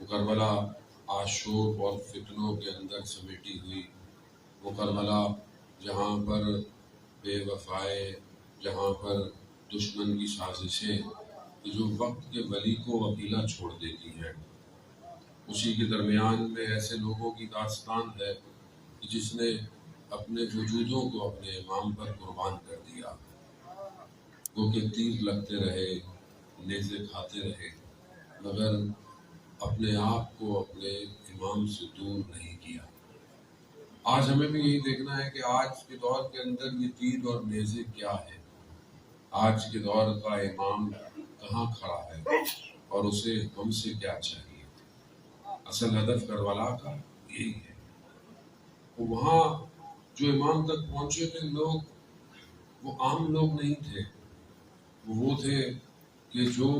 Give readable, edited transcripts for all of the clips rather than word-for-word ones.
کربلا آشوب اور فتنوں کے اندر سمیٹی ہوئی، وہ کربلا جہاں پر بے وفائے، جہاں پر دشمن کی سازشیں کہ جو وقت کے ولی کو اکیلا چھوڑ دیتی ہیں، اسی کے درمیان میں ایسے لوگوں کی داستان ہے کہ جس نے اپنے وجودوں کو اپنے امام پر قربان کر دیا، وہ کہ تیر لگتے رہے، نیزے کھاتے رہے، مگر اپنے آپ کو اپنے امام سے دور نہیں کیا۔ آج ہمیں بھی یہی دیکھنا ہے کہ آج کے دور کے اندر یہ تیر اور نیزے کیا ہے، آج کے دور کا امام کہاں کھڑا ہے اور اسے ہم سے کیا چاہیے۔ اصل ہدف کربلا کا یہی ہے۔ وہاں جو امام تک پہنچے تھے لوگ، وہ عام لوگ نہیں تھے، وہ تھے کہ جو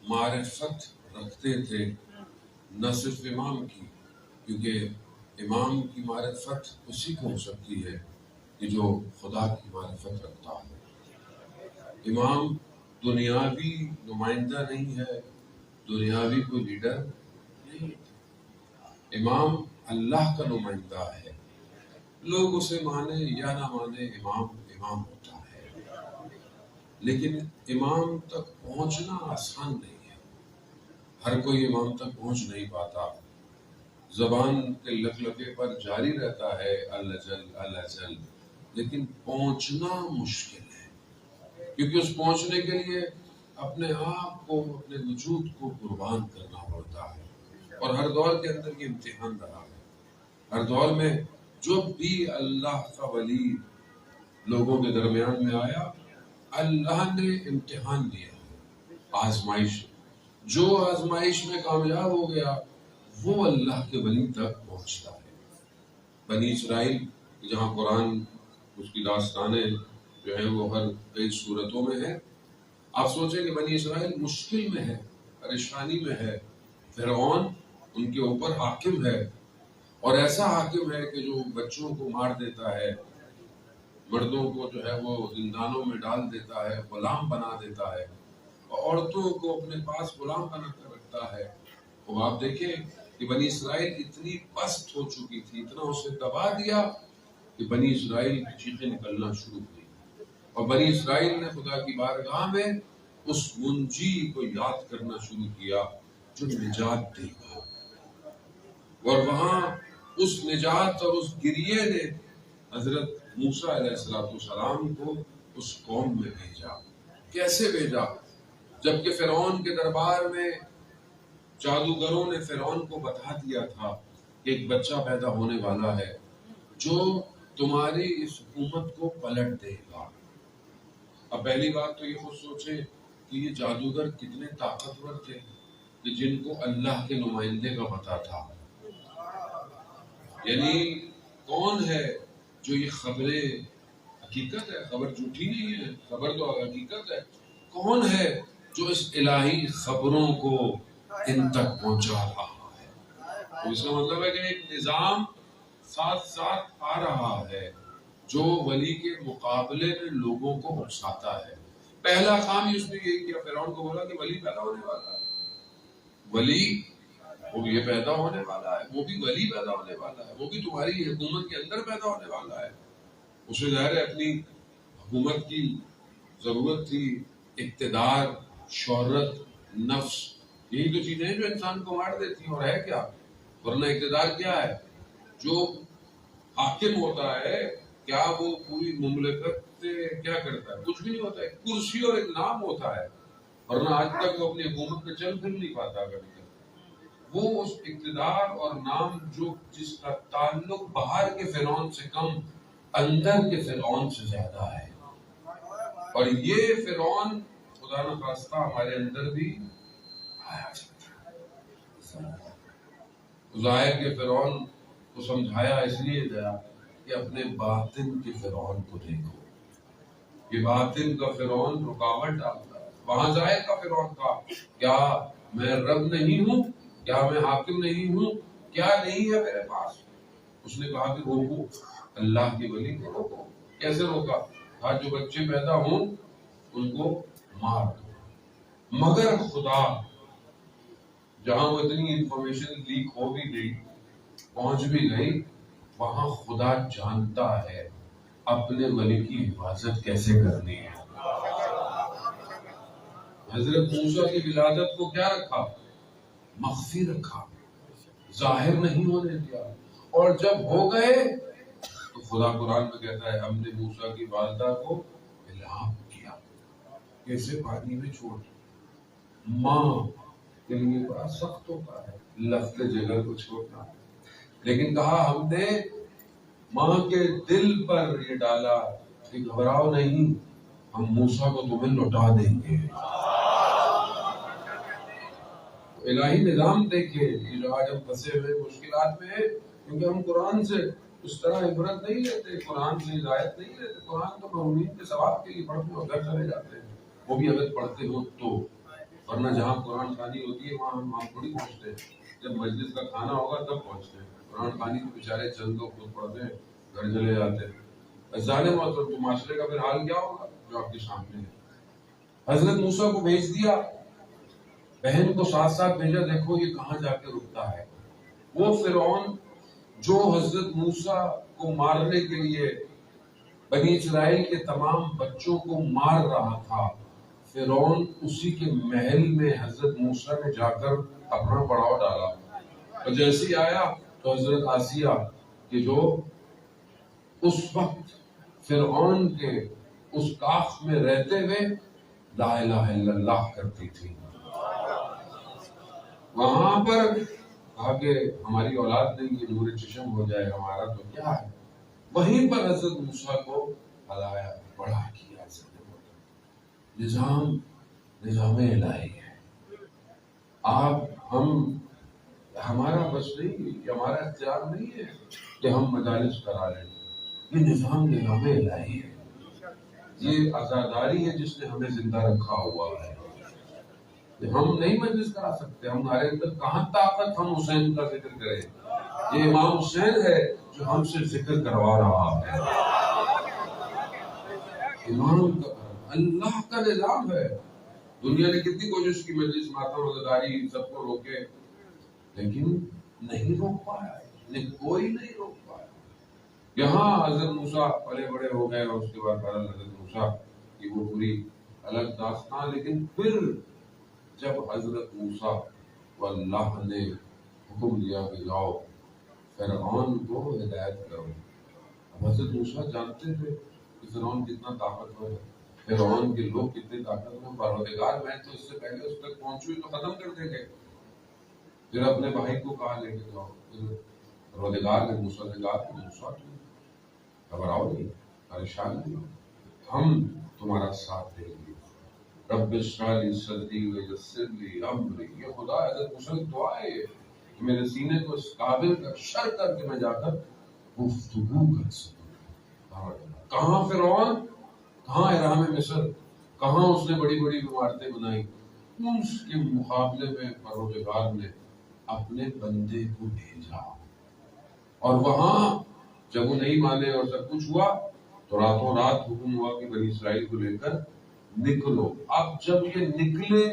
معرفت رکھتے تھے نہ صرف امام کی، کیونکہ امام کی معرفت اسی کو ہو سکتی ہے کہ جو خدا کی معرفت رکھتا ہے۔ امام دنیاوی نمائندہ نہیں ہے، دنیاوی کوئی لیڈر نہیں، امام اللہ کا نمائندہ ہے۔ لوگ اسے مانے یا نہ مانے، امام امام ہوتا ہے، لیکن امام تک پہنچنا آسان نہیں ہے، ہر کوئی امام تک پہنچ نہیں پاتا۔ زبان کے لکلکے پر جاری رہتا ہے الجل الجل، لیکن پہنچنا مشکل ہے، کیونکہ اس پہنچنے کے لیے اپنے آپ کو، اپنے وجود کو قربان کرنا پڑتا ہے۔ اور ہر دور کے اندر یہ امتحان رہا ہے، ہر دور میں جو بھی اللہ کا ولی لوگوں کے درمیان میں آیا، اللہ نے امتحان دیا، آزمائش۔ جو آزمائش میں کامیاب ہو گیا وہ اللہ کے ولی تک پہنچتا ہے۔ بنی اسرائیل جہاں قرآن اس کی داستانیں جو ہیں وہ ہر کئی صورتوں میں ہیں، آپ سوچیں کہ بنی اسرائیل مشکل میں ہے، پریشانی میں ہے، فرعون ان کے اوپر حاکم ہے، اور ایسا حاکم ہے کہ جو بچوں کو مار دیتا ہے، مردوں کو جو ہے وہ زندانوں میں ڈال دیتا ہے، غلام بنا دیتا ہے، اور عورتوں کو اپنے پاس غلام بنا کر رکھتا ہے۔ تو آپ دیکھیں کہ بنی اسرائیل اتنی پست ہو چکی تھی، اتنا اسے دبا دیا کہ بنی اسرائیل کی چیخیں نکلنا شروع ہوئی، اور بنی اسرائیل نے خدا کی بارگاہ میں اس منجی کو یاد کرنا شروع کیا جو نجات دے گا، اور وہاں اس نجات اور اس گریے نے حضرت موسیٰ علیہ السلام کو اس قوم میں بھیجا۔ کیسے بھیجا؟ جبکہ فرعون کے دربار میں جادوگروں نے فرعون کو بتا دیا تھا کہ ایک بچہ پیدا ہونے والا ہے جو تمہاری اس حکومت کو پلٹ دے گا۔ اب پہلی بات تو یہ خود سوچیں کہ یہ جادوگر کتنے طاقتور تھے کہ جن کو اللہ کے نمائندے کا پتا تھا۔ یعنی کون ہے جو یہ خبریں، حقیقت ہے، خبر جھوٹی نہیں ہے، خبر تو حقیقت ہے، کون ہے جو اس الہی خبروں کو ان تک پہنچا رہا ہے؟ تو اس کا مطلب ہے کہ ایک نظام ساتھ ساتھ آ رہا ہے جو ولی کے مقابلے میں لوگوں کو اکساتا ہے۔ پہلا کام اس نے یہی کیا، فرعون کو بولا کہ ولی پیدا ہونے والا ہے، ولی وہ یہ پیدا ہونے والا ہے، وہ بھی ولی پیدا ہونے والا ہے، وہ بھی تمہاری حکومت کے اندر پیدا ہونے والا ہے۔ اسے ظاہر ہے اپنی حکومت کی ضرورت تھی، اقتدار، شہرت، نفس، یہی تو چیزیں ہیں جو انسان کو مار دیتی ہیں، اور ہے کیا؟ ورنہ اقتدار کیا ہے؟ جو حاکم ہوتا ہے کیا وہ پوری مملکت سے کیا کرتا ہے؟ کچھ بھی نہیں ہوتا ہے، کرسی اور ایک نام ہوتا ہے، ورنہ آج تک وہ اپنی حکومت پہ چل پھر نہیں پاتا۔ کبھی وہ اس اقتدار اور نام جو جس کا تعلق باہر کے فرعون سے کم اندر کے فرعون سے زیادہ ہے، اور یہ فرعون خدا نہ خواستہ ہمارے اندر بھی آیا جاتا ہے۔ ظاہر کے فرعون کو سمجھایا اس لیے گیا کہ اپنے باطن کے فرعون کو دیکھو، یہ باطن کا فرعون رکاوٹ ڈالتا ہے۔ وہاں ظاہر کا فرعون تھا، کیا میں رب نہیں ہوں؟ کیا میں حاکم نہیں ہوں؟ کیا نہیں ہے میرے پاس؟ اس نے کہا کہ روکو، اللہ کے ولی کو روکو۔ کیسے روکا؟ کہا جو بچے پیدا ہوں ان کو مار دو، مگر خدا جہاں وہ اتنی انفارمیشن لیک ہو بھی گئی، پہنچ بھی گئی، وہاں خدا جانتا ہے اپنے ولی کی حفاظت کیسے کرنی ہے۔ حضرت موسیٰ کی ولادت کو کیا رکھا؟ مخفی رکھا، ظاہر نہیں ہونے دیا، اور جب ہو گئے تو خدا قرآن میں کہتا ہے ہم نے موسیٰ کی والدہ کو الہام کیا، کیسے پانی میں چھوڑ دیا۔ ماں کے لیے بڑا سخت ہوتا ہے لفظ جگر کو چھوڑنا، لیکن کہا ہم نے ماں کے دل پر یہ ڈالا کہ گھبراؤ نہیں، ہم موسیٰ کو تمہیں لوٹا دیں گے۔ الہی نظام دیکھیں، یہ جو آج ہم پھنسے ہوئے مشکلات میں ہیں، کیونکہ ہم قرآن سے اس طرح عبرت نہیں لیتے، قرآن سے ہدایت نہیں لیتے۔ قرآن تو معمولین کے ثواب کے لیے پڑھتے اور گھر چلے جاتے ہیں، وہ بھی اگر پڑھتے ہو تو، ورنہ جہاں قرآن خوانی ہوتی ہے وہاں ہم تھوڑی پہنچتے ہیں، جب مجلس کا کھانا ہوگا تب پہنچتے ہیں۔ قرآن خوانی تو بیچارے چند لوگ خود پڑھتے ہیں، گھر چلے جاتے ہیں۔ ظالم اور تو معاشرے کا پھر حال کیا ہوگا جو آپ کے سامنے ہے۔ حضرت موسیٰ کو بھیج دیا، بہن کو ساتھ ساتھ بھیجا، دیکھو یہ کہاں جا کے رکتا ہے۔ وہ فرعون جو حضرت موسیٰ کو مارنے کے لیے بنی اسرائیل کے تمام بچوں کو مار رہا تھا، فرعون اسی کے محل میں حضرت موسیٰ نے جا کر اپنا پڑاؤ ڈالا، اور جیسے ہی آیا تو حضرت آسیہ کہ جو اس وقت فرعون کے اس کاخ میں رہتے ہوئے لا الہ الا اللہ کرتی تھی، وہاں پر کہا کہ ہماری اولاد نہیں، یہ نور چشم ہو جائے ہمارا تو کیا ہے، وہیں پر حضرت موسیٰ کو ہلایا، بڑا کیا۔ نظام الہی ہے۔ آپ ہمارا بس نہیں، یہ ہمارا اختیار نہیں ہے کہ ہم مجالس کرا لیں، یہ نظام الہی ہے، یہ عزاداری ہے جس نے ہمیں زندہ رکھا ہوا ہے۔ ہم نہیں مجلس کرا سکتے، ہمارے اندر کہاں طاقت ہم حسین کا ذکر کریں، یہ امام حسین ہے جو ہم سے ذکر کروا رہا ہے۔ امام کا اللہ کا نظام ہے۔ دنیا نے کتنی کوشش کی مجلس ماتم روزگاری سب کو روکے، لیکن نہیں روک پایا، کوئی نہیں روک پایا۔ یہاں حضرت موسیٰ بڑے بڑے ہو گئے، اور اس کے بعد حضرت موسیٰ کی وہ پوری الگ داستان، لیکن پھر جب حضرت موسیٰ کو اللہ نے حکم دیا کہ جاؤ فرعون کو ہدایت کرو، اب حضرت موسیٰ جانتے تھے کہ فرعون کتنا طاقتور ہے، فرعون کے لوگ کتنے طاقتور، پروردگار میں تو اس سے پہلے اس تک پہنچی تو ختم کر دیں گے۔ پھر اپنے بھائی کو کہا لے کے جاؤ، پھر پروردگار نے موسیٰ سے کہا کہ موسیٰ گھبراؤ نہیں، پریشان نہیں، ہم تمہارا ساتھ دیں گے۔ رب اشرح لی صدری ویسر لی امری، یہ خدا حضرت موسیٰ کی دعا ہے کہ میرے سینے کو اس قابل کا شر کر کے میں جا کر گفتگو کر سکوں۔ کہاں فرعون، کہاں احرام مصر، کہاں اس نے بڑی بڑی عمارتیں بنائی، اس کے مقابلے میں پروردگار نے اپنے بندے کو بھیجا، اور وہاں جب وہ نہیں مانے اور سب کچھ ہوا تو راتوں رات حکم ہوا کہ بنی اسرائیل کو لے کر نکلو۔ اب جب یہ نکلے،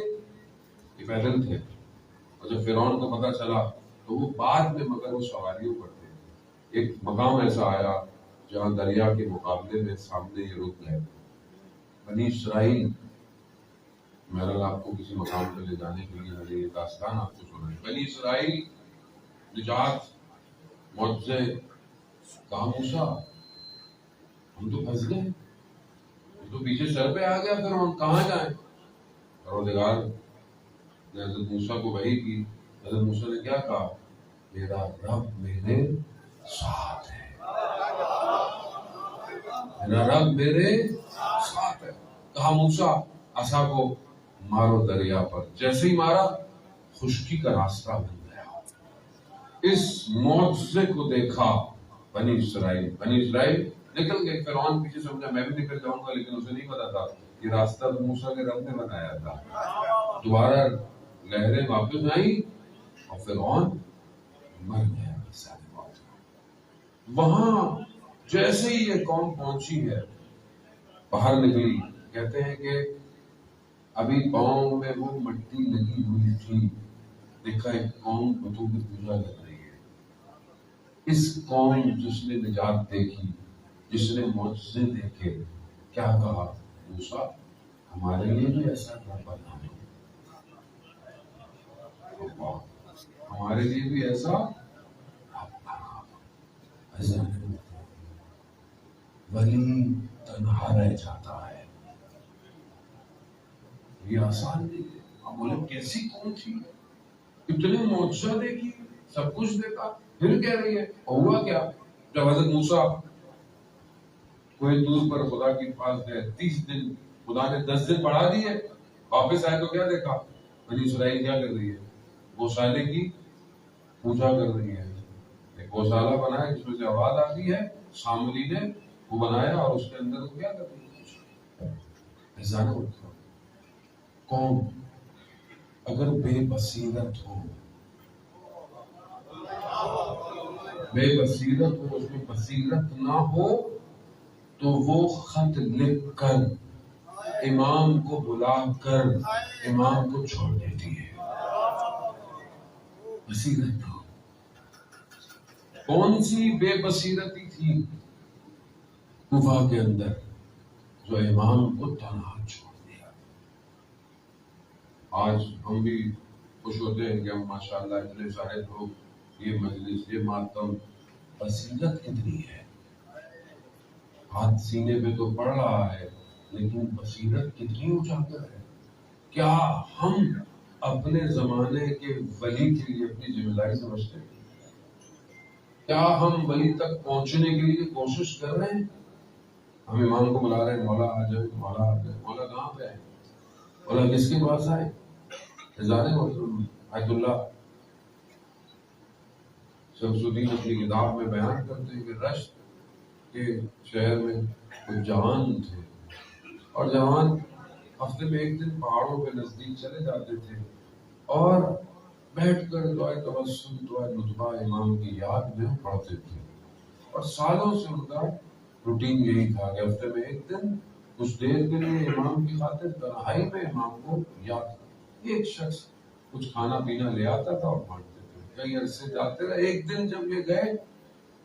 یہ پیدل تھے، اور جب فرعون کو پتا چلا تو وہ بعد میں مگر وہ سواریوں پر تھے۔ ایک مقام ایسا آیا جہاں دریا کے مقابلے میں سامنے یہ رک گئے۔ بنی اسرائیل، میں آپ کو کسی مقام پہ لے جانے کے لیے مجھے یہ داستان آپ کو سنائیں۔ بنی اسرائیل نجات معجزے، کہا موسیٰ ہم تو پھنس گئے، تو پیچھے سر پہ آ گیا، پھر ہم کہاں جائیں؟ پروردگار نے حضرت موسیٰ کو وحی کی، حضرت موسیٰ نے کیا کہا؟ میرا رب میرے ساتھ ہے، میرا رب میرے ساتھ ہے۔ کہا موسیٰ عصا کو مارو دریا پر، جیسے ہی مارا خشکی کا راستہ بن گیا۔ اس معجزے کو دیکھا بنی اسرائیل نکل گئے۔ فرعون پیچھے سمجھا میں بھی نکل جاؤں گا، لیکن اسے نہیں پتا تھا کہ راستہ تو موسیٰ کے رب نے بنایا تھا۔ دوبارہ لہریں واپس آئیں اور فرعون مر گیا۔ وہاں جیسے ہی یہ قوم پہنچی ہے، باہر نکلی، کہتے ہیں کہ ابھی پاؤں میں وہ مٹی لگی ہوئی تھی دیکھا ایک قوم بتوں کی پوجا کر رہی ہے. اس قوم جس نے نجات دیکھی، جس نے معجزے دیکھے، کیا کہا؟ موسیٰ ہمارے لیے بھی ایسا گھر بنانا، ہمارے لیے بھی ایسا. ولی تنہا رہ جاتا ہے، یہ آسان نہیں ہے. ہم بولے کیسی قوم تھی، اتنے معجزہ دیکھی، سب کچھ دیکھا، پھر کہہ رہی ہے ہوا کیا؟ جب حضرت موسیٰ کوئی دور پر خدا کے پاس گئے، 30 دن خدا نے 10 دن بڑھا دیے، واپس آئے تو کیا دیکھا؟ بنی اسرائیل کیا کر رہی ہے؟ گوشالے کی پوجا کر رہی ہے. ایک گوشالہ بنایا جس میں سے آواز آتی ہے، سامری نے وہ بنایا اور اس کے اندر وہ کیا کر رہی ہے؟ ایسا نہ ہوتا. قوم اگر بے بصیرت ہو، بے بصیرت ہو، اس میں بصیرت نہ ہو تو وہ خط لکھ کر امام کو بلا کر امام کو چھوڑ دیتی ہے. بصیرت ہو. کون سی بے بصیرتی تھی کوفہ کے اندر جو امام کو تنہا چھوڑ دیا؟ آج ہم بھی خوش ہوتے ہیں کہ ہم ماشاءاللہ اتنے سارے لوگ، یہ مجلس، یہ ماتم. بصیرت کتنی ہے؟ ہاتھ سینے پہ تو پڑ رہا ہے لیکن بصیرت کتنی اجاگر ہے. کیا ہم اپنے زمانے کے ولی کے لیے اپنی ذمہ داری سمجھتے ہیں؟ کیا ہم ولی تک پہنچنے کے لیے کوشش کر رہے ہیں؟ ہم امام کو بلا رہے ہیں، مولا آ جائے، مولا آ جائے. مولا کہاں پہ ہے؟ مولا کس کے پاس آئے؟ آیت اللہ شمس الدین اپنی کتاب میں بیان کرتے ہیں کہ رشت کے شہر میں کچھ جوان تھے، اور جوان ہفتے میں ایک دن پہاڑوں پہ نزدیک چلے جاتے تھے اور بیٹھ کر دعائے توسل، دعائے نطبہ امام کی یاد میں پڑھتے تھے. اور سالوں سے ان کا روٹین یہی تھا کہ ہفتے میں ایک دن کچھ دیر کے لیے امام کی خاطر تنہائی میں امام کو یاد کرتے. ایک شخص کچھ کھانا پینا لے آتا تھا اور بانٹتے تھے. کئی عرصے جاتے رہے. ایک دن جب یہ گئے،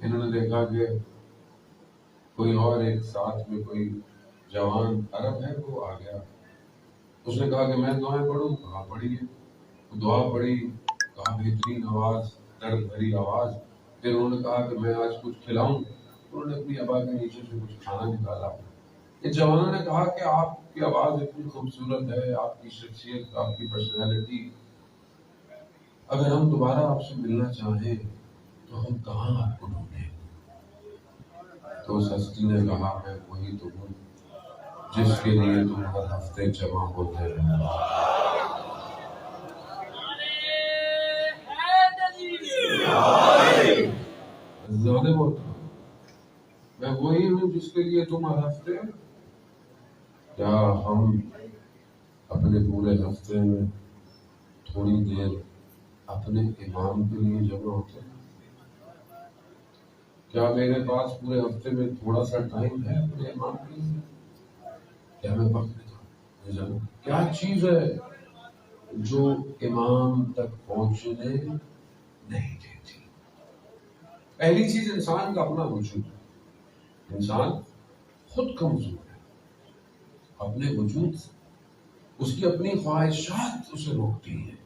انہوں نے دیکھا کہ کوئی اور ایک ساتھ میں کوئی جوان عرب ہے وہ آ گیا. اس نے کہا کہ میں دعائیں پڑھوں. کہا پڑھیے. دعا پڑھی. کہا بہترین آواز، درد بھری آواز. پھر انہوں نے کہا کہ میں آج کچھ کھلاؤں. انہوں نے اپنی ابا کے نیچے سے کچھ کھانا نکالا. اس جوانوں نے کہا کہ آپ کی آواز اتنی خوبصورت ہے، آپ کی شخصیت، آپ کی پرسنالٹی، اگر ہم دوبارہ آپ سے ملنا چاہیں تو ہم کہاں آپ کو ڈھونڈیں؟ تو اس ہستی نے کہا میں وہی تو ہوں جس کے لیے تم ہر ہفتے جمع ہوتے ہیں. زیادہ بولتا ہوں، میں وہی ہوں جس کے لیے تم ہر ہفتے. کیا ہم اپنے پورے ہفتے میں تھوڑی دیر اپنے امام کے لیے جمع ہوتے ہیں؟ کیا میرے پاس پورے ہفتے میں تھوڑا سا ٹائم ہے اپنے امام کے لیے؟ کیا میں وقت جانوں کیا چیز ہے جو امام تک پہنچنے نہیں دیتی؟ پہلی چیز انسان کا اپنا وجود ہے. انسان خود کمزور ہے اپنے وجود سے. اس کی اپنی خواہشات اسے روکتی ہیں.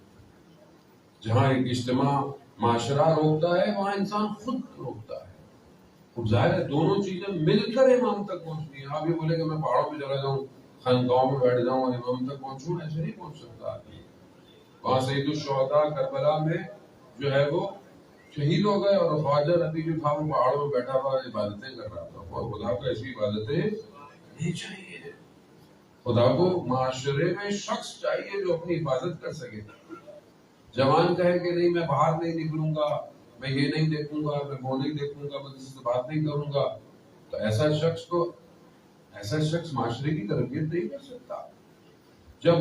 جہاں ایک اجتماع معاشرہ روکتا ہے وہاں انسان خود روکتا ہے. خود ظاہر ہے دونوں چیزیں مل کر امام تک پہنچتی ہیں. آپ یہ بولے کہ میں پہاڑوں پہ چلا جاؤں، خانقاہوں میں بیٹھ جاؤں اور امام تک پہنچوں، ایسے نہیں پہنچ سکتا آدمی. وہاں سید الشہداء کربلا میں جو ہے وہ شہید ہو گئے اور خواجہ نبی جو تھا وہ پہاڑوں میں بیٹھا ہوا عبادتیں کر رہا تھا. اور خدا کو ایسی عبادتیں نہیں چاہیے. خدا کو معاشرے میں شخص چاہیے جو اپنی حفاظت کر سکے. جوان کہے کہ نہیں میں باہر نہیں نکلوں گا، میں یہ نہیں دیکھوں گا، میں وہ نہیں دیکھوں گا، میں کسی سے بات نہیں کروں گا، تو ایسا شخص معاشرے کی تربیت نہیں کر سکتا. جب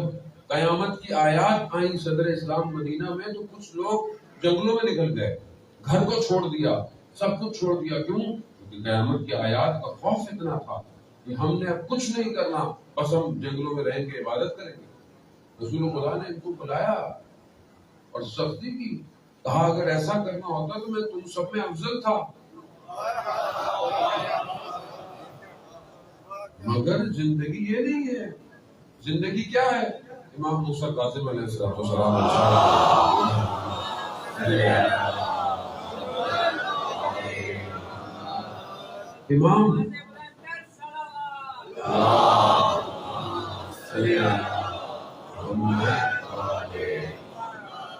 قیامت کی آیات آئیں صدر اسلام مدینہ میں تو کچھ لوگ جنگلوں میں نکل گئے، گھر کو چھوڑ دیا، سب کچھ چھوڑ دیا. کیوں؟ کیونکہ قیامت کی آیات کا خوف اتنا تھا کہ ہم نے اب کچھ نہیں کرنا، بس ہم جنگلوں میں رہیں گے، عبادت کریں گے. رسول خدا نے ان کو بلایا اور سختی کی. کہا اگر ایسا کرنا ہوتا تو میں تم سب میں افضل تھا. مگر زندگی یہ نہیں ہے. زندگی کیا ہے؟ امام موسیٰ کاظم علیہ السلام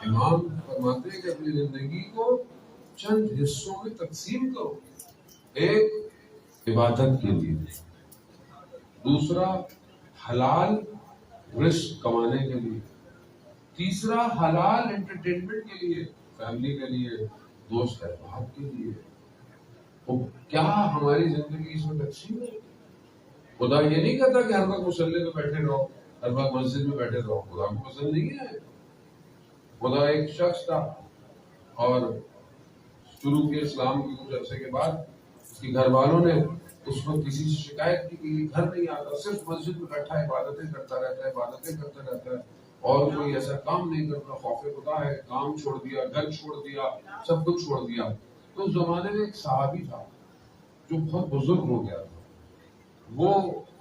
امام فرماتے ہیں کہ اپنی زندگی کو چند حصوں میں تقسیم کرو. ایک عبادت کے لیے، دوسرا حلال رزق کمانے کے لیے، تیسرا حلال انٹرٹینمنٹ کے لیے، فیملی کے لیے، دوست احباب کے لیے. کیا ہماری زندگی اس میں تقسیم ہے؟ خدا یہ نہیں کہتا کہ ہر وقت مصلی میں بیٹھے رہو، ہر وقت مسجد میں بیٹھے رہو. خدا کو پسند نہیں ہے. خدا ایک شخص تھا اور شروع کے اسلام کے کچھ عرصے کے بعد اس کے گھر والوں نے اس کو کسی سے شکایت کی کہ یہ گھر نہیں آتا، صرف مسجد میں بیٹھا ہے، عبادتیں کرتا رہتا ہے اور کوئی ایسا کام نہیں کرتا. خوف خدا ہے، کام چھوڑ دیا، گھر چھوڑ دیا، سب کچھ چھوڑ دیا. تو اس زمانے میں ایک صحابی تھا جو بہت بزرگ ہو گیا تھا. وہ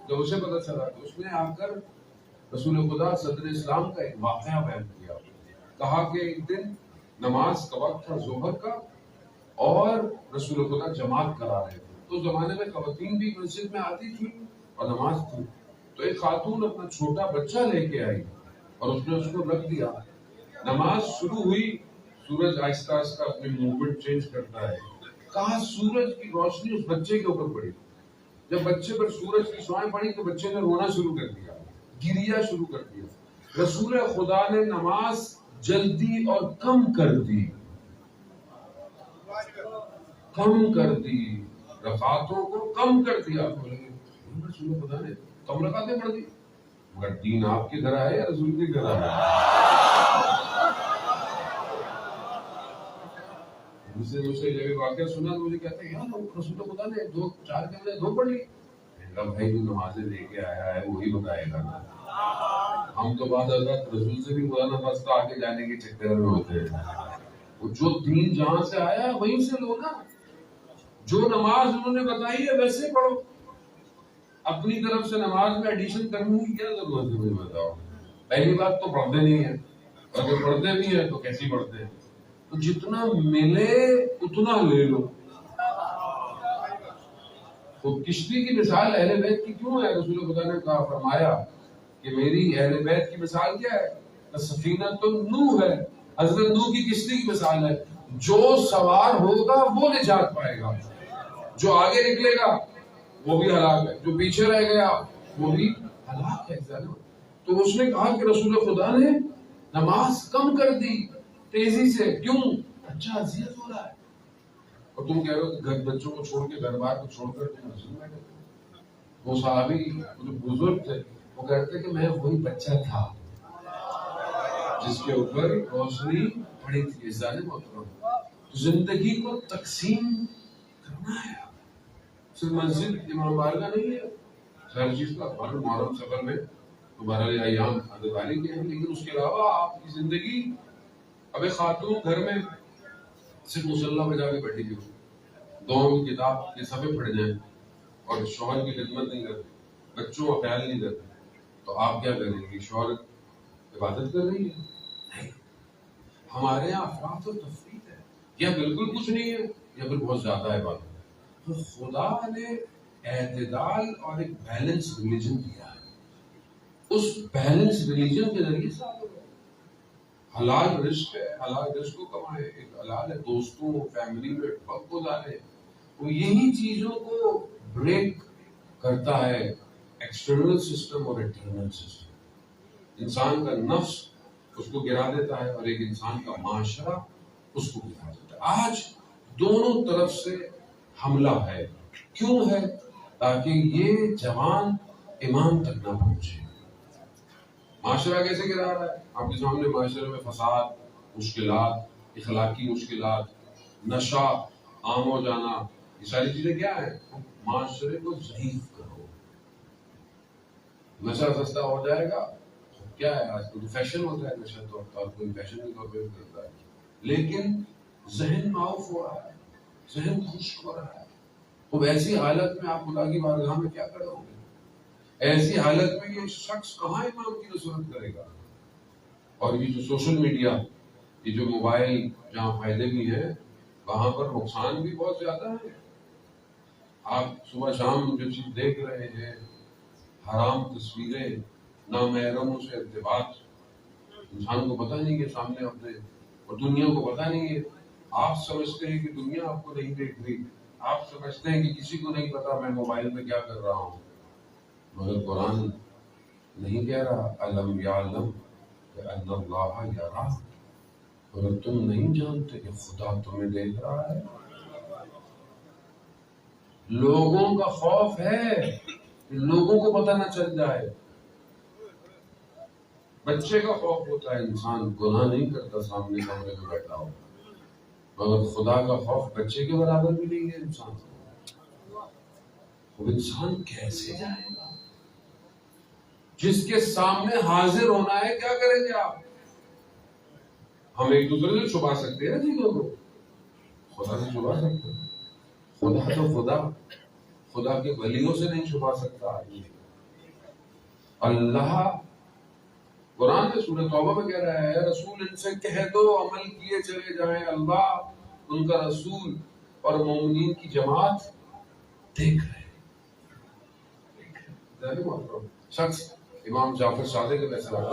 جب اسے پتا چلا تو اس نے آ کر رسول خدا صدر اسلام کا ایک واقعہ بیان کیا. کہا کہ ایک دن نماز کا وقت تھا ظہر کا اور رسول خدا جماعت کرا رہے تھے. تو زمانے میں خواتین بھی مسجد میں آتی تھی اور نماز تھی. تو ایک خاتون اپنا چھوٹا بچہ لے کے آئی اور اس نے اس کو رکھ دیا. نماز شروع ہوئی، سورج آہستہ آہستہ اپنی موومنٹ چینج کرتا ہے. کہا سورج کی روشنی اس بچے کے اوپر پڑی. جب بچے پر سورج کی شعاعیں پڑی تو بچے نے رونا شروع کر دیا، گریا شروع کر دیا. رسول خدا نے نماز جلدی اور کم کر دی، رکعتوں کو کم کر دیا. رسول خدا نے کم رکعتیں پڑھ دی. مگر دین آپ کی طرح ہے یا رسول کی طرح ہے؟ مجھے جب واقعہ سنا تو مجھے کہتے ہیں یار رسول خدا نے 4 کے بجائے 2 پڑھ لی. بھائی جو نمازیں لے کے آیا ہے وہی بتائے گا نا. ہم تو بعد حضرت رسول سے بھی قرآن واسطہ آگے جانے کے چکر میں ہوتے ہیں. وہ جو دین جہاں سے آیا ہے وہیں سے لو نا. جو نماز انہوں نے بتائی ہے ویسے پڑھو. اپنی طرف سے نماز میں ایڈیشن کرنے کی کیا ضرورت ہے مجھے بتاؤ. پہلی بات تو پڑھتے نہیں ہیں، اگر پڑھتے بھی ہیں تو کیسی پڑھتے ہیں. تو جتنا ملے اتنا لے لو. تو کشتی کی مثال اہل بیت کی کیوں ہے؟ رسول خدا نے کہا فرمایا کہ میری اہل بیت کی مثال کیا ہے؟ سفینہ تو نوح ہے، حضرت نوح کی کشتی کی مثال ہے. جو سوار ہوگا وہ نجات پائے گا، جو آگے نکلے گا وہ بھی ہلاک ہے، جو پیچھے رہ گیا وہ بھی ہلاک ہے. تو اس نے کہا کہ رسول خدا نے نماز کم کر دی تیزی سے. کیوں؟ بچہ اذیت ہو رہا ہے. اور تم کہہ رہے ہو گھر بچوں کو چھوڑ کے گھر بار کو چھوڑ کر تم مسجد میں گئے. وہ صحابی جو بزرگ تھے وہ کہتے کہ میں وہی بچہ تھا جس کے اوپر روشنی پڑی تھی. ظالم محترم، زندگی کو تقسیم کرنا ہے. صرف مسجد امام بارگاہ نہیں ہے، ہر چیز کا محرم سفر میں دوبارہ ایام حضرت علی کے ہیں. لیکن اس کے علاوہ آپ کی زندگی، اب ایک خاتون گھر میں صرف مصلی میں جا کے بیٹھی تھی، دونوں کی کتاب کے صفحے پڑھ جائیں اور شوہر کی خدمت نہیں کرتے، بچوں کا خیال نہیں کرتے، تو آپ کیا کریں گے؟ شوہر عبادت کر رہی ہے؟ نہیں. ہمارے یہاں افراط و تفریط ہے، یا بالکل کچھ نہیں ہے یا پھر بہت زیادہ عبادت. تو خدا نے اعتدال اور ایک بیلنس ریلیجن دیا ہے. اس بیلنس ریلیجن کے ذریعے سے آپ حلال رزق ہے، حلال رزق کو کمائے. ایک حلال ہے دوستوں فیملی میں وقت گزارے. وہ یہی چیزوں کو بریک کرتا ہے، ایکسٹرنل سسٹم اور انٹرنل سسٹم. انسان کا نفس اس کو گرا دیتا ہے اور ایک انسان کا معاشرہ اس کو گرا دیتا ہے. آج دونوں طرف سے حملہ ہے. کیوں ہے؟ تاکہ یہ جوان امام تک نہ پہنچے. معاشرہ کیسے گرا رہا ہے؟ آپ کے سامنے معاشرے میں فساد، مشکلات، اخلاقی مشکلات، نشہ عام ہو جانا، یہ ساری چیزیں کیا ہیں؟ معاشرے کو ضعیف کرو. نشہ سستا ہو جائے گا، کیا ہے آج کل تو فیشن ہوتا ہے نشہ تو اور کوئی فیشن کے طور پہ کرتا ہے، لیکن ذہن معاف ہو رہا ہے، ذہن خشک ہو رہا ہے. تو ایسی حالت میں آپ خدا کی بارگاہ میں کیا کرو گے؟ ایسی حالت میں یہ شخص کہاں امام کی نصرت کرے گا؟ اور یہ جو سوشل میڈیا، یہ جو موبائل، جہاں فائدے بھی ہیں وہاں پر نقصان بھی بہت زیادہ ہے. آپ صبح شام جو چیز دیکھ رہے ہیں، حرام تصویریں، نامحرموں سے ارتباط، انسان کو پتہ نہیں کہ سامنے اپنے، اور دنیا کو پتہ نہیں ہے. آپ سمجھتے ہیں کہ دنیا آپ کو نہیں دیکھ رہی، آپ سمجھتے ہیں کہ کسی کو نہیں پتا میں موبائل میں کیا کر رہا ہوں، مگر قرآن نہیں کہہ رہا الم یعلم ان اللہ یرا، اور تم نہیں جانتے کہ خدا تمہیں دیکھ رہا ہے. لوگوں کا خوف ہے کہ لوگوں کو پتہ نہ چل جائے. بچے کا خوف ہوتا ہے، انسان گناہ نہیں کرتا سامنے کمرے میں بیٹھا ہو، مگر خدا کا خوف بچے کے برابر بھی نہیں ہے انسان کو. وہ انسان کیسے جائے گا جس کے سامنے حاضر ہونا ہے؟ کیا کریں گے آپ؟ ہم ایک دوسرے سے چھپا سکتے ہیں چیزوں کو، خدا سے چھپا سکتے ہیں. خدا تو خدا کے ولیوں سے نہیں چھپا سکتا. اللہ قرآن میں سورہ توبہ میں کہہ رہا ہے رسول ان سے کہہ دو عمل کیے چلے جائیں، اللہ ان کا رسول اور مومنین کی جماعت دیکھ رہے ہیں. شخص امام جعفر صادق علیہ السلام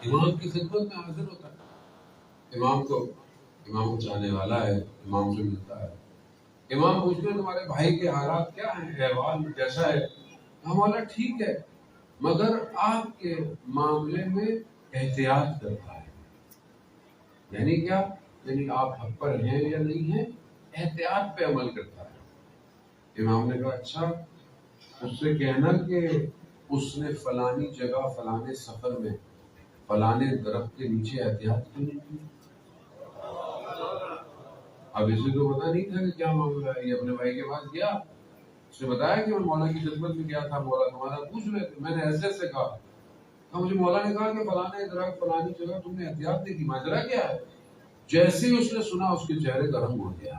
امام کی خدمت میں حاضر ہوتا ہے. امام کو چاہنے والا ہے، امام سے ملتا ہے. امام پوچھتے ہیں تمہارے بھائی کے حالات کیا ہیں، احوال کیسا ہے؟ ہمارا ٹھیک ہے، مگر آپ کے معاملے میں احتیاط کرتا ہے. یعنی کیا؟ یعنی آپ حق پر ہیں یا نہیں ہیں، احتیاط پہ عمل کرتا ہے. امام نے کہا اچھا، اس سے کہنا کہ اس نے فلانی جگہ فلانے سفر میں فلانے درخت کے نیچے احتیاط کیوں نہیں کی. اب اسے تو پتا نہیں تھا کہ کیا معاملہ ہے. یہ اپنے بھائی کے پاس گیا، اس نے بتایا کہ میں مولا کی خدمت میں گیا تھا، مولا تمہارا پوچھ رہے تھے، میں نے ایسے ایسے کہا. مجھے مولا نے کہا کہ فلانے درخت فلانی جگہ تم نے احتیاط نہیں کی. ماجرا کیا ہے؟ جیسے ہی اس نے سنا اس کے چہرے کا رنگ اڑ گیا.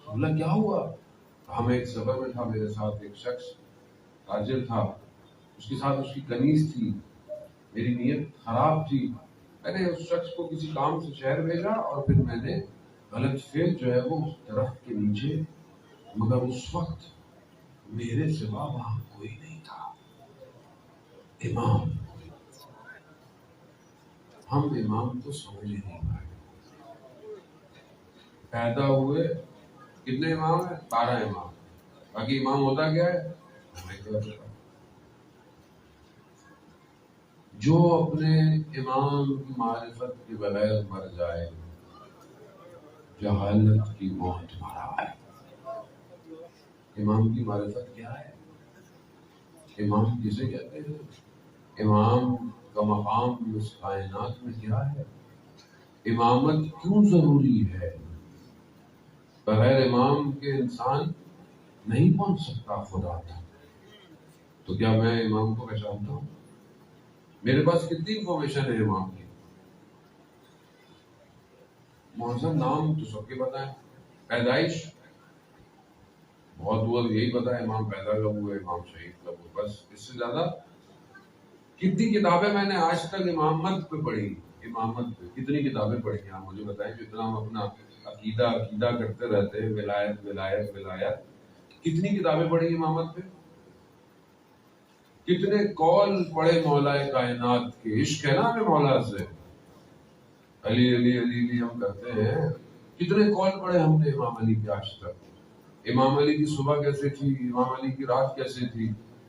بولا کیا ہوا؟ ہم ایک سفر میں تھا، میرے ساتھ ایک شخص تاجر تھا، اس کے ساتھ اس کی کنیز تھی، میری نیت خراب تھی. میں نے اس شخص کو کسی کام سے شہر بھیجا اور پھر میں نے غلط فعل جو ہے وہ اس درخت کے نیچے، مگر اس وقت میرے سوا وہاں کوئی نہیں تھا. امام، ہم امام کو سمجھ نہیں پائے. پیدا ہوئے کتنے امام ہیں؟ 12 امام. باقی امام ہوتا کیا ہے؟ جو اپنے امام کی معرفت کے بغیر مر جائے جہالت کی موت مرا ہے. امام کی معرفت کیا ہے؟ امام کسے کہتے ہیں؟ امام کا مقام اس کائنات میں کیا ہے؟ امامت کیوں ضروری ہے؟ بغیر امام کے انسان نہیں پہنچ سکتا خدا تک. تو کیا میں امام کو پہچانتا ہوں؟ میرے پاس کتنی انفارمیشن ہے امام کی؟ محسن نام تو سب کے پتہ ہے، پیدائش بہت دور یہی پتہ ہے، امام پیدا کب ہوئے، امام شہید کب ہوئے، بس اس سے زیادہ. کتنی کتابیں میں نے آج تک امامت پہ پڑھی، امامت پہ کتنی کتابیں پڑھی ہیں آپ مجھے بتائیں. جتنا ہم اپنا عقیدہ کرتے رہتے ہیں، ولایت ولایت ولایت، کتنی کتابیں پڑھی امامت پہ؟ کتنے قول پڑھے مولا کائنات کے. عشق ہے نا ہمیں مولا سے، علی علی علی علی ہم کرتے ہیں. کتنے قول پڑھے ہم نے امام علی کے آج تک. امام علی کی صبح کیسے تھی، امام علی کی رات کیسے تھی،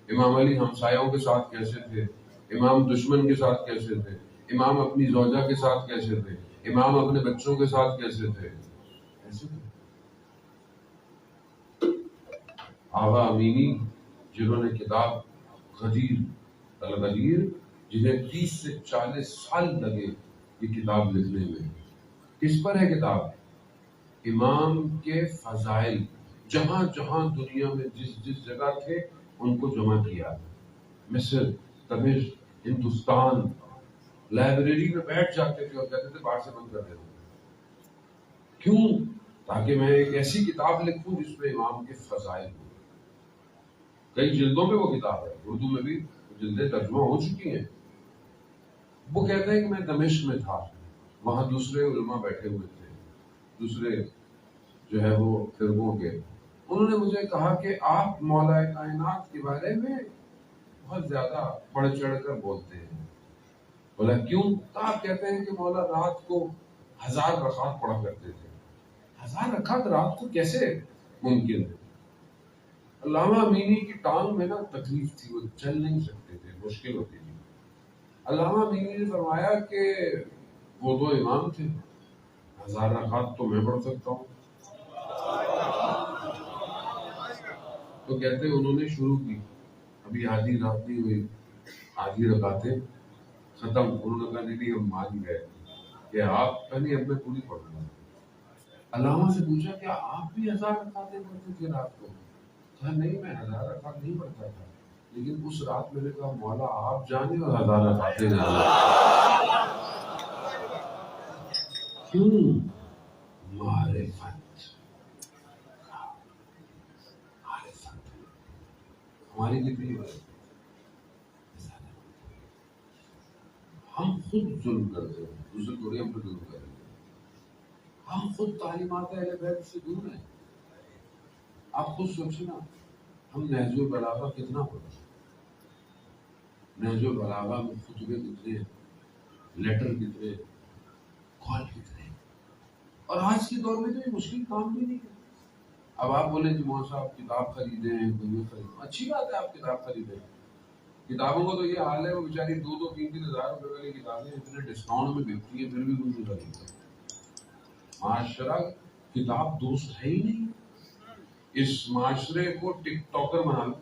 امام علی ہمسایوں کے ساتھ کیسے تھے، امام دشمن کے ساتھ کیسے تھے، امام اپنی زوجہ کے ساتھ کیسے تھے، امام اپنے بچوں کے ساتھ کیسے تھے. آغا امینی جنہوں نے کتاب غدیر الغدیر، جنہیں 30 سے 40 سال لگے یہ کتاب لکھنے میں. کس پر ہے کتاب؟ امام کے فضائل جہاں جہاں دنیا میں جس جس جگہ تھے ان کو جمع کیا، مصر، دمشق، ہندوستان، لائبریری میں بیٹھ جاتے تھے اور کہتے تھے باہر سے بند کر دینا. کیوں؟ تاکہ میں ایک ایسی کتاب لکھوں جس میں امام کے فضائل ہوں. کئی جلدوں میں وہ کتاب ہے، اردو میں بھی جلدیں ترجمہ ہو چکی ہیں. وہ کہتے ہیں کہ میں دمشق میں تھا، وہاں دوسرے علماء بیٹھے ہوئے تھے، دوسرے جو ہے وہ فرقوں کے. انہوں نے مجھے کہا کہ آپ مولا کائنات کے بارے میں بہت زیادہ بڑھ چڑھ کر بولتے ہیں. بولا کیوں؟ تو آپ کہتے ہیں کہ مولا رات کو 1000 رکعت پڑھا کرتے تھے. 1000 رکعت رات کو کیسے ممکن ہے؟ علامہ امینی کی ٹانگ میں نا تکلیف تھی، وہ چل نہیں سکتے تھے، مشکل ہوتی تھی. علامہ امینی نے فرمایا کہ وہ تو امام تھے، 1000 رکعت تو میں پڑھ سکتا ہوں. تو کہتے انہوں نے شروع کی، ابھی آدھی رات نہیں ہوئی، آدھی رکعتیں ختم. انہوں نے کہا نہیں ہم مان گئے کہ آپ پہلے اب میں پوری پڑھ لوں. علامہ سے پوچھا کہ آپ بھی 1000 رکعتیں پڑھتے تھے رات کو؟ کہا نہیں میں 1000 رکعت نہیں پڑھتا تھا، لیکن اس رات میں نے کہا مولا آپ جانے اور 1000 رکعتیں جانے. کیوں؟ معرفت. ہماری کتنی بات، ہم خود ظلم کرتے ہیں، دوسرے تھوڑی ہم پہ ظلم کریں گے. ہم خود تعلیمات اہل بیت سے دور ہیں. آپ خود سوچیں نا، ہم نہج البلاغہ کتنا پڑھتے ہیں، نہج البلاغہ میں خطبے کتنے ہیں، لیٹر کتنے، کال کتنے. اور آج کے دور میں تو یہ مشکل کام بھی نہیں ہے. اب آپ بولیں کہ مولانا صاحب کتاب خریدیں، کوئی خریدیں، اچھی بات ہے آپ کتاب خریدیں. کتابوں کا تو یہ حال ہے، وہ بیچاری 2-3 ہزار روپے والی کتابیں اتنے ڈسکاؤنٹ میں بکتی ہیں، پھر بھی کوئی نہیں خریدتا. معاشرہ کتاب دوست ہے ہی نہیں. اس معاشرے کو ٹک ٹاکر بنا لو،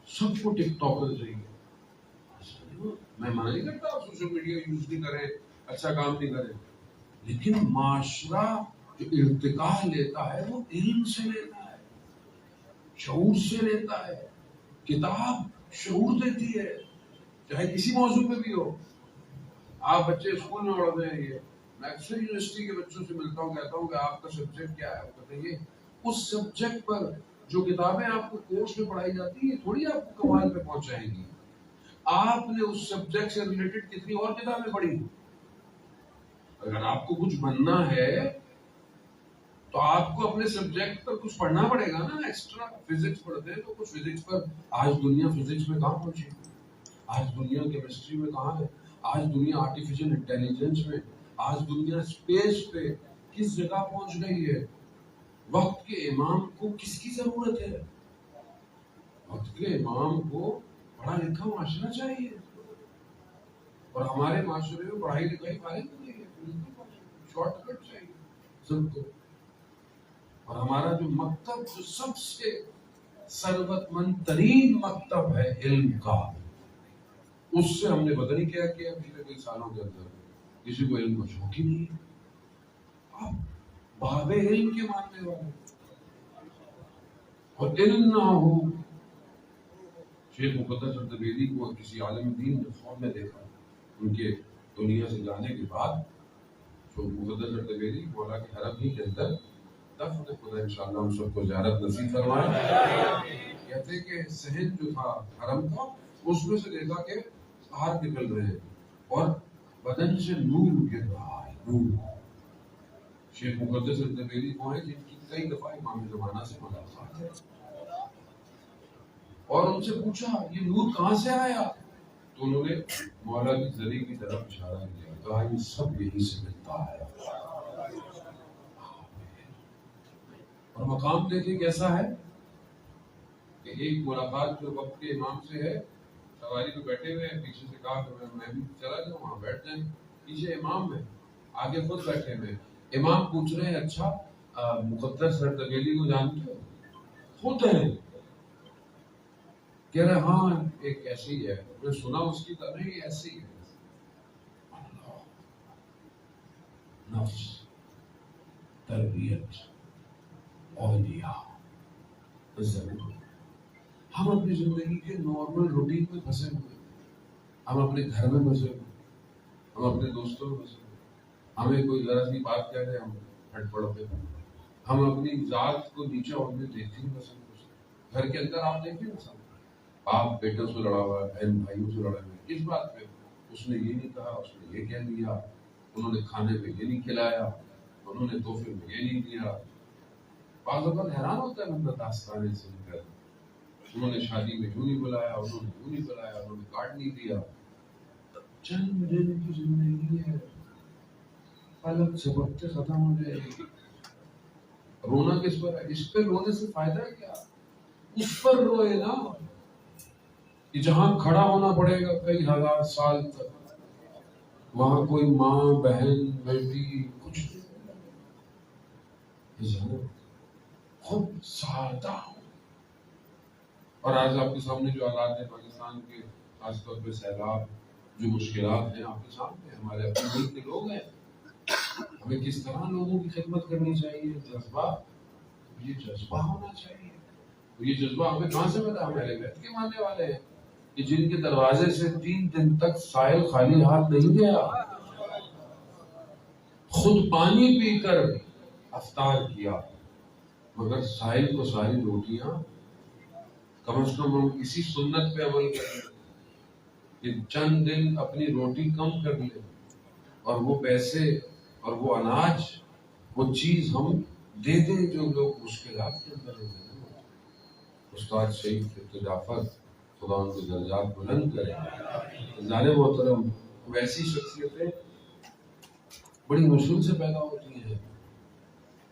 سب کو ٹک ٹاکر چاہیے. میں منع نہیں کرتا آپ سوشل میڈیا یوز نہیں کریں، اچھا کام نہیں کریں، لیکن معاشرہ جو ارتقا لیتا ہے وہ علم سے لیتا ہے، شعور سے لیتا ہے. کتاب شعور دیتی ہے، چاہے کسی موضوع پہ بھی ہو. آپ بچے اسکول میں پڑھتے ہیں، یہ میں اکثر یونیورسٹی کے بچوں سے ملتا ہوں، کہتا ہوں کہ آپ کا سبجیکٹ کیا ہے، وہ کہتے ہیں اس سبجیکٹ پر جو کتابیں آپ کو کورس میں پڑھائی جاتی ہیں تھوڑی آپ کو کمال پہ پہنچائیں گی. آپ نے اس سبجیکٹ سے ریلیٹڈ کتنی اور کتابیں پڑھی. اگر آپ کو کچھ بننا ہے تو آپ کو اپنے سبجیکٹ پر کچھ پڑھنا پڑے گا نا. ایکسٹرا فزکس پڑھتے ہیں تو کچھ فزکس پر، آج دنیا فزکس میں کہاں پہنچی، آج دنیا کیمسٹری میں کہاں ہے، آج دنیا آرٹیفیشل انٹیلیجنس میں، آج دنیا اسپیس پہ کس جگہ پہنچ گئی ہے. وقت کے امام کو کس کی ضرورت ہے؟ وقت کے امام کو پڑھا لکھا معاشرہ چاہیے. اور ہمارے معاشرے میں پڑھائی لکھائی فارغ نہیں ہے، شارٹ کٹ چاہیے سب کو. اور ہمارا جو مکتب جو سب سے ثروت مند ترین مکتب ہے علم کا، اس سے ہم نے پتہ نہیں کیا کیا پچھلے کئی سالوں کے اندر. کسی کو علم کا شوق ہی نہیں ہے. آپ باب علم کے ماننے والے، اور علم نہ ہو. شیخ مقدس اردبیلی کو کسی عالم دین نے خواب میں دیکھا، ان کے دنیا سے جانے کے بعد. شیخ مقدس اردبیلی مولا کے حرم ہی کے اندر دفن. خدا انشاءاللہ ہم سب کو زیارت نصیب فرمائے. کہتے کہ صحن جو تھا حرم کا، اس میں سے دیکھا کہ باہر نکل رہے ہیں اور بدن سے نور گر رہا ہے، نور. شیخ مقدس اردبیلی وہ ہیں جن کی کئی دفعہ امام زمانہ سے ملاقات ہے، اور ان سے پوچھا یہ نور کہاں سے آیا؟ تو انہوں نے مولا کی زری کی طرف اشارہ کیا، کہا یہ سب یہی سے ملتا ہے. اور مقام دیکھیں کیسا ہے کہ ایک ملاقات جو وقت کے امام سے ہے، سواری پہ بیٹھے ہوئے ہیں، پیچھے سے کہا کہ میں بھی چلا جاؤں، وہاں بیٹھ جائیں. پیچھے امام ہے، آگے خود بیٹھے ہوئے. امام پوچھ رہے ہیں اچھا مقدس اردبیلی کو جانتے ہو؟ خود ہیں، کہہ رہے ہاں ایک ایسی ہے، میں سنا اس کی طرح ہی ایسی ہے. نفس تربیت اولیاء ضرور. ہم اپنی زندگی کے نارمل روٹین میں پھنسے ہوئے، ہم اپنے گھر میں پھنسے ہوئے، ہم اپنے دوستوں میں پھنسے ہوئے، ہمیں کوئی ذرا سی بات کہہ دے ہم ہٹ پڑتے ہیں، ہم اپنی ذات کو نیچے ہونے دیکھتے نہیں پسند کرتے. گھر کے اندر آپ دیکھیں نا سب باپ بیٹوں سے لڑا ہوا ہے، بہن بھائیوں سے لڑا ہوا ہے، کس بات پہ؟ اس نے یہ نہیں کہا، اس نے یہ کہہ دیا، انہوں نے کھانے پہ یہ نہیں کھلایا، انہوں نے تحفے میں یہ نہیں دیا. بعض اوقات حیران ہوتا ہے بندہ داستانیں سن کر، انہوں نے شادی میں یوں نہیں بلایا، انہوں نے یوں نہیں بلایا، انہوں نے کارڈ نہیں دیا. چند دن کی زندگی ہے، پلک جھپکتے ختم ہو جائے گی. رونا کس پر ہے؟ اس پہ رونے سے فائدہ کیا؟ اس پر روئے نا کہ جہاں کھڑا ہونا پڑے گا کئی ہزار سال تک، وہاں کوئی ماں بہن بیٹی کچھ نہیں، خود سادہ. اور آج آپ کے سامنے جو حالات ہیں پاکستان کے، خاص طور پہ سیلاب، جو مشکلات ہیں آپ کے سامنے، ہمارے اپنے ملک کے لوگ ہیں. ہمیں کس طرح لوگوں کی خدمت کرنی چاہیے؟ جذبہ، یہ جذبہ ہونا چاہیے. یہ جذبہ ہمیں کہاں سے ملا؟ ہم اہل بیت کے ماننے والے ہیں کہ جن کے دروازے سے 3 دن تک سائل خالی ہاتھ نہیں گیا، خود پانی پی کر افطار کیا، مگر سائل کو ساری روٹیاں. کم از کم ہم اسی سنت پہ عمل کریں کہ چند دن اپنی روٹی کم کر لیں، اور وہ پیسے اور وہ اناج، وہ چیز ہم دے دیں جو لوگ مشکلات کے اندر ہیں. استاد شہید جعفر، خدا ان کے درجات بلند کرے. ظالم محترم، ویسی شخصیتیں بڑی مشکل سے پیدا ہوتی ہیں.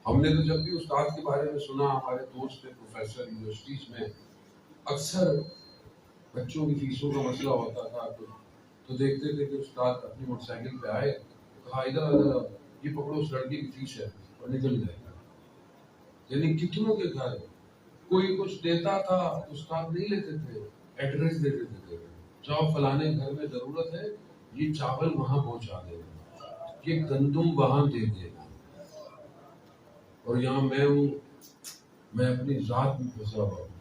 ہم نے تو جب بھی استاد کے بارے میں سنا، ہمارے دوست تھے پروفیسر یونیورسٹیز میں، اکثر بچوں کی فیسوں کا مسئلہ ہوتا تھا تو دیکھتے تھے کہ استاد اپنی موٹر سائیکل پہ آئے، کہا ادھر ادھر یہ پکڑو اس لڑکی کی فیس ہے، اور نکل گئے. یعنی کتنوں کے گھر کوئی کچھ دیتا تھا، استاد نہیں لیتے تھے، ایڈریس دے دیتے تھے، جاؤ فلانے گھر میں ضرورت ہے، یہ چاول وہاں پہنچا دینا، یہ گندم وہاں دے دینا. اور یہاں میں ہوں، میں اپنی ذات میں پھنسا ہوا ہوں،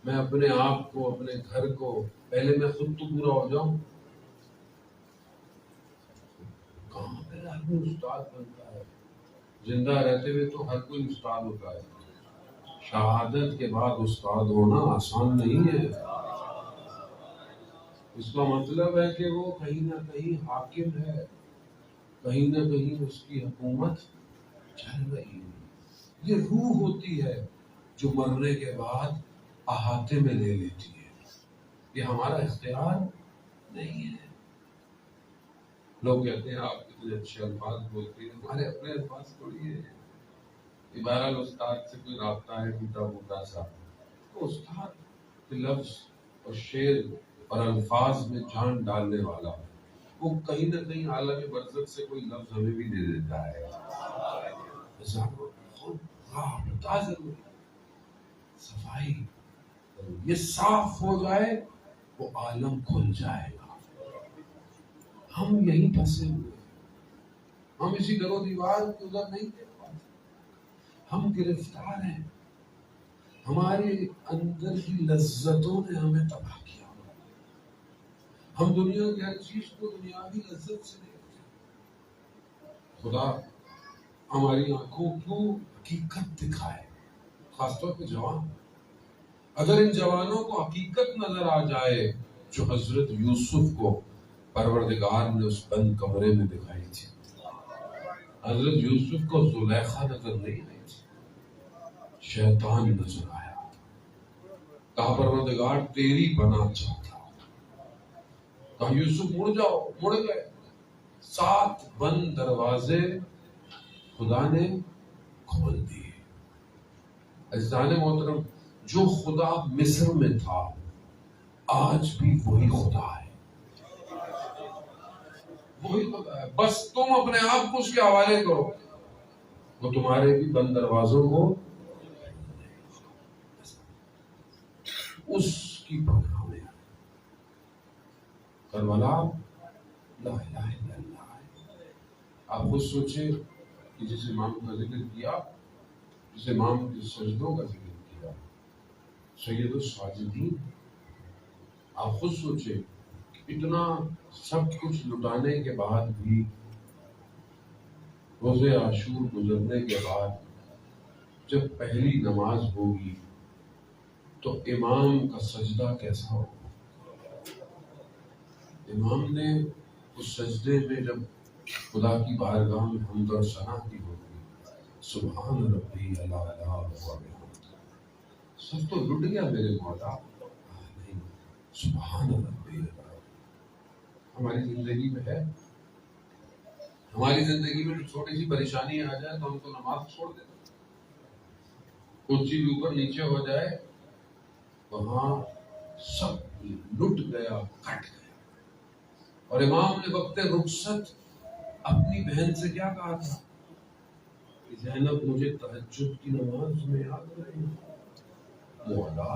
میں اپنے آپ کو، اپنے گھر کو، پہلے میں خود تو پورا ہو جاؤں. کہاں پہ آدمی استاد بنتا ہے؟ زندہ رہتے ہوئے تو ہر کوئی استاد ہوتا ہے، شہادت کے بعد استاد ہونا آسان نہیں ہے. اس کا مطلب ہے کہ وہ کہیں نہ کہیں حاکم ہے، کہیں نہ کہیں اس کی حکومت چل رہی ہے. یہ روح ہوتی ہے جو مرنے کے بعد احاطے میں لے لیتی ہے، یہ ہمارا اختیار نہیں ہے. لوگ کہتے ہیں آپ کتنے اچھے الفاظ بولتے ہیں، ہمارے اپنے الفاظ تھوڑی ہے. بہرحال استاد سے کوئی رابطہ ہے ٹوٹا پھوٹا سا، تو استاد کے لفظ اور شعر اور الفاظ میں جان ڈالنے والا، وہ کہیں نہ کہیں عالم برزخ سے کوئی لفظ ہمیں بھی دے دیتا ہے. رابطہ ضروری، صفائی، یہ صاف ہو جائے وہ عالم کھل جائے گا. ہم یہیں پھنسے ہوئے، ہم اسی در و دیوار کے ادھر نہیں دیکھ پاتے، ہم گرفتار ہیں. ہمارے اندر کی لذتوں نے ہمیں تباہ کیا. ہم دنیا کی ہر چیز کو دنیاوی لذت سے دیکھتے ہیں. خدا ہماری آنکھوں کو حقیقت دکھائے، خاص طور پہ جوان. اگر ان جوانوں کو حقیقت نظر آ جائے جو حضرت یوسف کو پروردگار نے اس بند کمرے میں دکھائی تھی. حضرت یوسف کو زلیخا نظر نہیں آئی تھی، شیطان نظر آیا. کہا پروردگار تیری پناہ چاہتا ہوں. کہا یوسف مڑ جاؤ، مڑ گئے. 7 بند دروازے خدا نے کھول دیے. عزیزان محترم، جو خدا مصر میں تھا آج بھی وہی خدا ہے، وہی خدا ہے. بس تم اپنے آپ کو اس کے حوالے کرو، وہ تمہارے بھی بند دروازوں کو اس کی پناہ میں. کربلا لا الہ الا اللہ. آپ خود سوچیں کہ جس امام کا ذکر کیا، جس امام کے سجدوں کا ذکر کیا، سید الساجدین. آپ خود سوچیں اتنا سب کچھ لٹانے کے بعد بھی روز عاشور گزرنے کے بعد جب پہلی نماز ہوگی تو امام کا سجدہ کیسا ہوگا؟ امام نے اس سجدے میں جب خدا کی بارگاہ میں حمد اور ثنا کی ہوگی، سبحان ربی الاعلیٰ و بحمدہ، سب تو لٹ گیا میرے مولا، نہیں، سبحان ربی الاعلیٰ. ہماری زندگی میں ہے، ہماری زندگی میں جو چھوٹی سی پریشانی آ جائے تو ہم تو نماز چھوڑ دیتے، کچھ چیز اوپر نیچے ہو جائے وہاں سب لٹ گیا، کٹ گیا. اور امام نے وقت رخصت اپنی بہن سے کیا کہا تھا کہ زینب مجھے تہجد کی نماز میں یاد رہے. مولا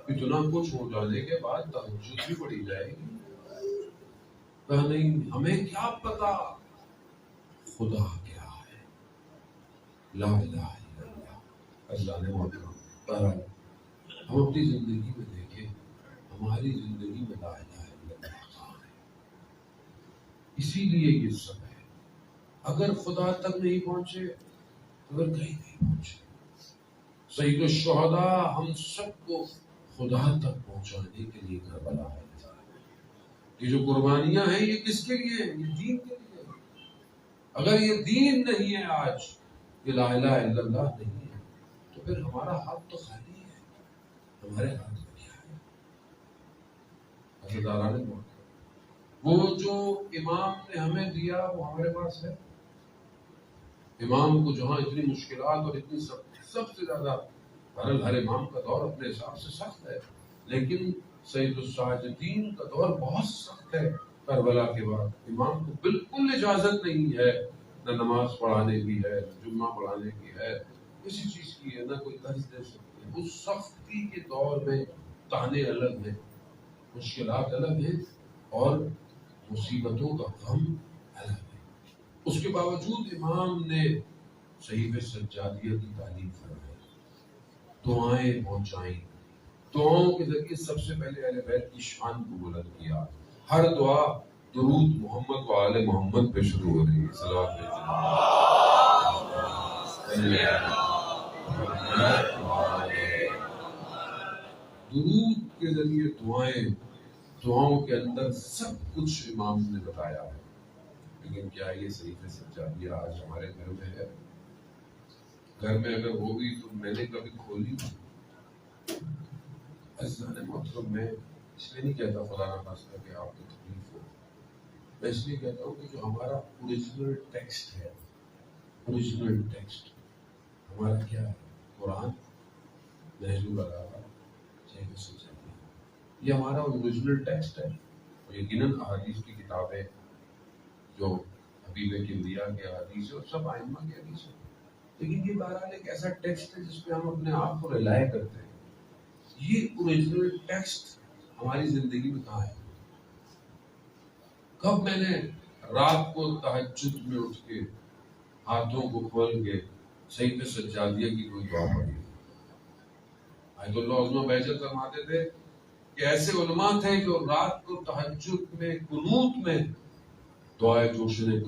اتنا کچھ ہو جانے کے بعد تہجد بھی پڑھی جائے گی؟ کہا نہیں، ہمیں کیا پتا خدا کیا ہے. لا الہ الا اللہ. اللہ نے بہرحال ہم اپنی زندگی میں دیکھیں، ہماری زندگی میں لا الہ الا اللہ کہاں ہے. اسی لیے یہ سب ہے. اگر خدا تک نہیں پہنچے، اگر کہیں نہیں پہنچے، سید الشہداء ہم سب کو خدا تک پہنچانے کے لیے کربلا ہے. یہ جو قربانیاں ہیں یہ کس کے لیے ہیں؟ یہ دین کے لیے. اگر یہ دین نہیں ہے آج، یہ لا الہ الا اللہ نہیں ہے، تو پھر ہمارا ہاتھ تو خالی ہے. ہمارے ہاتھ میں کیا ہے؟ عزیزان وہ جو امام نے ہمیں دیا وہ ہمارے پاس ہے. امام کو جہاں اتنی مشکلات اور اتنی سب سے زیادہ، ہر امام کا دور اپنے حساب سے سخت ہے، لیکن سید الساجدین کا دور بہت سخت ہے. کربلا کے بعد امام کو بالکل اجازت نہیں ہے، نہ نماز پڑھانے کی ہے، نہ جمعہ پڑھانے کی ہے، کسی چیز کی ہے، نہ کوئی قرض دے سکتے ہیں. اس سختی کے دور میں تانے الگ ہیں، مشکلات الگ ہیں، اور مصیبتوں کا غم الگ ہے. اس کے باوجود امام نے صحیفہ سجادیہ کی تعلیم فرمائی، دعائیں پہنچائیں. دعاؤں کے ذریعے سب سے پہلے اہل بیت کی شان کو بلند کیا. ہر دعا درود محمد و آل محمد پہ شروع ہو رہی ہے. صلوات درود کے ذریعے دعاؤں کے اندر سب کچھ امام نے بتایا ہے. لیکن کیا یہ صحیفہ سجادیہ آج ہمارے گھر میں ہے؟ گھر میں اگر ہوگی تو میں نے کبھی کھولی. عزیزان محترم، میں اس لیے نہیں کہتا خدا نہ خواستہ کہ آپ کو تکلیف ہو، میں اس لیے کہتا ہوں کہ جو ہمارا اوریجنل ٹیکسٹ ہے، اوریجنل ٹیکسٹ ہمارا کیا ہے؟ قرآن، نہج البلاغہ، صحیفہ سجادیہ، یہ ہمارا اوریجنل ٹیکسٹ ہے. اور یقیناً احادیث کی کتابیں جو حبیب کبریا کے احادیث ہے اور سب ائمہ کے حدیث ہے، لیکن یہ بہرحال ایک ایسا ٹیکسٹ ہے جس پہ ہم اپنے آپ کو ریلائے کرتے ہیں. یہ اوریجنل ٹیکسٹ ہماری زندگی میں کہاں ہے؟ کب میں نے رات کو تہجد میں اٹھ کے ہاتھوں کو کھول کے صحیفہ سجادیہ کی کوئی دعا پڑھی؟ آیت اللہ عظمہ بہجت فرماتے تھے کہ ایسے علماء تھے جو رات کو تہجد میں قنوت میں دعائے جوشن